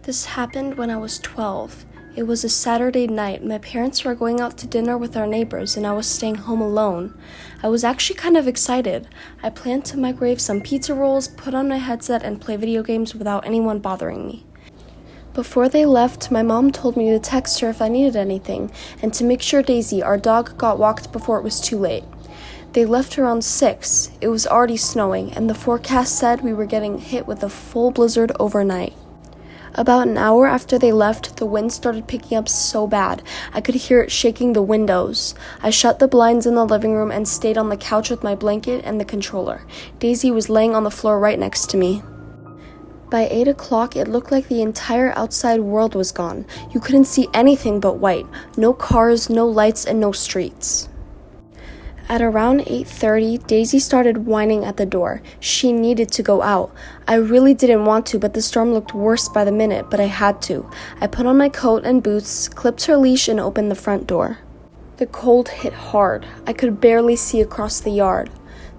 This happened when I was 12. It was a Saturday night. My parents were going out to dinner with our neighbors, and I was staying home alone. I was actually kind of excited. I planned to microwave some pizza rolls, put on my headset, and play video games without anyone bothering me. Before they left, my mom told me to text her if I needed anything, and to make sure Daisy, our dog, got walked before it was too late. They left around 6. It was already snowing, and the forecast said we were getting hit with a full blizzard overnight. About an hour after they left, the wind started picking up so bad. I could hear it shaking the windows. I shut the blinds in the living room and stayed on the couch with my blanket and the controller. Daisy was laying on the floor right next to me. By 8 o'clock, it looked like the entire outside world was gone. You couldn't see anything but white. No cars, no lights, and no streets. At around 8:30, Daisy started whining at the door. She needed to go out. I really didn't want to, but the storm looked worse by the minute, but I had to. I put on my coat and boots, clipped her leash, and opened the front door. The cold hit hard. I could barely see across the yard.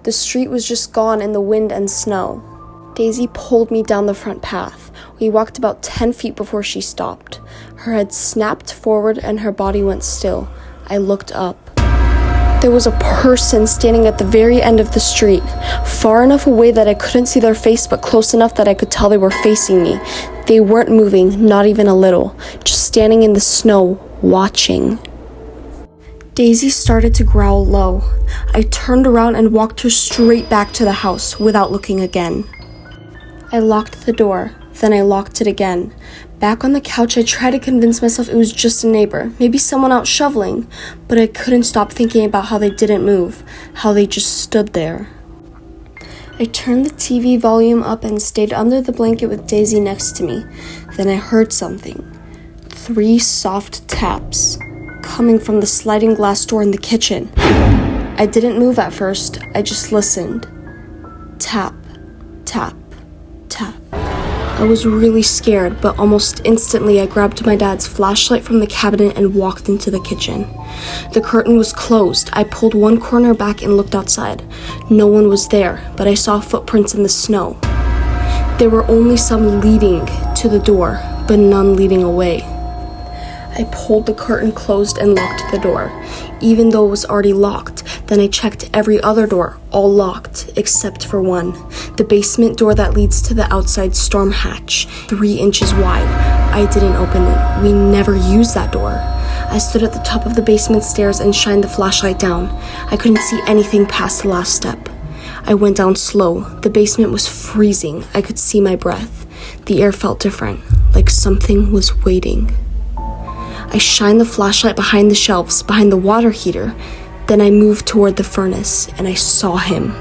The street was just gone in the wind and snow. Daisy pulled me down the front path. We walked about 10 feet before she stopped. Her head snapped forward and her body went still. I looked up. There was a person standing at the very end of the street, far enough away that I couldn't see their face, but close enough that I could tell they were facing me. They weren't moving, not even a little, just standing in the snow, watching. Daisy started to growl low. I turned around and walked her straight back to the house without looking again. I locked the door, then I locked it again. Back on the couch, I tried to convince myself it was just a neighbor, maybe someone out shoveling, but I couldn't stop thinking about how they didn't move, how they just stood there. I turned the TV volume up and stayed under the blanket with Daisy next to me. Then I heard something. 3 soft taps, coming from the sliding glass door in the kitchen. I didn't move at first, I just listened. Tap, tap, tap. I was really scared, but almost instantly I grabbed my dad's flashlight from the cabinet and walked into the kitchen. The curtain was closed. I pulled one corner back and looked outside. No one was there, but I saw footprints in the snow. There were only some leading to the door, but none leading away. I pulled the curtain closed and locked the door, even though it was already locked. Then I checked every other door, all locked, except for one. The basement door that leads to the outside storm hatch, 3 inches wide. I didn't open it. We never used that door. I stood at the top of the basement stairs and shined the flashlight down. I couldn't see anything past the last step. I went down slow. The basement was freezing. I could see my breath. The air felt different, like something was waiting. I shined the flashlight behind the shelves, behind the water heater. Then I moved toward the furnace, and I saw him.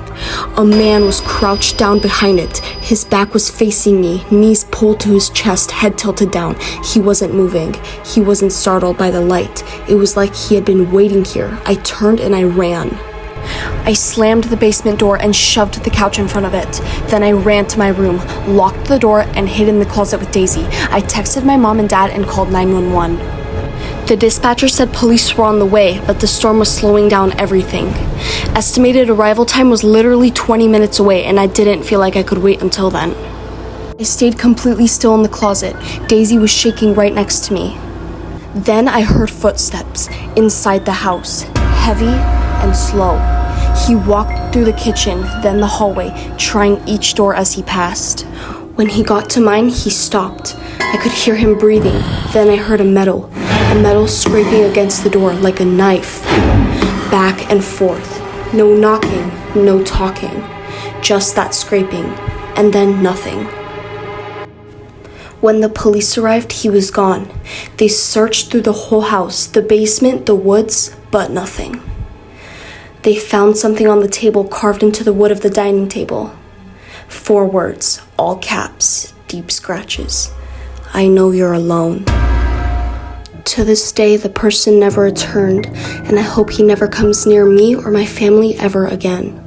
A man was crouched down behind it. His back was facing me, knees pulled to his chest, head tilted down. He wasn't moving. He wasn't startled by the light. It was like he had been waiting here. I turned and I ran. I slammed the basement door and shoved the couch in front of it. Then I ran to my room, locked the door, and hid in the closet with Daisy. I texted my mom and dad and called 911. The dispatcher said police were on the way, but the storm was slowing down everything. Estimated arrival time was literally 20 minutes away, and I didn't feel like I could wait until then. I stayed completely still in the closet. Daisy was shaking right next to me. Then I heard footsteps inside the house, heavy and slow. He walked through the kitchen, then the hallway, trying each door as he passed. When he got to mine, he stopped. I could hear him breathing. Then I heard a metal scraping against the door like a knife. Back and forth. No knocking, no talking. Just that scraping, and then nothing. When the police arrived, he was gone. They searched through the whole house, the basement, the woods, but nothing. They found something on the table carved into the wood of the dining table. 4 words, all caps, deep scratches. I know you're alone. To this day, the person never returned, and I hope he never comes near me or my family ever again.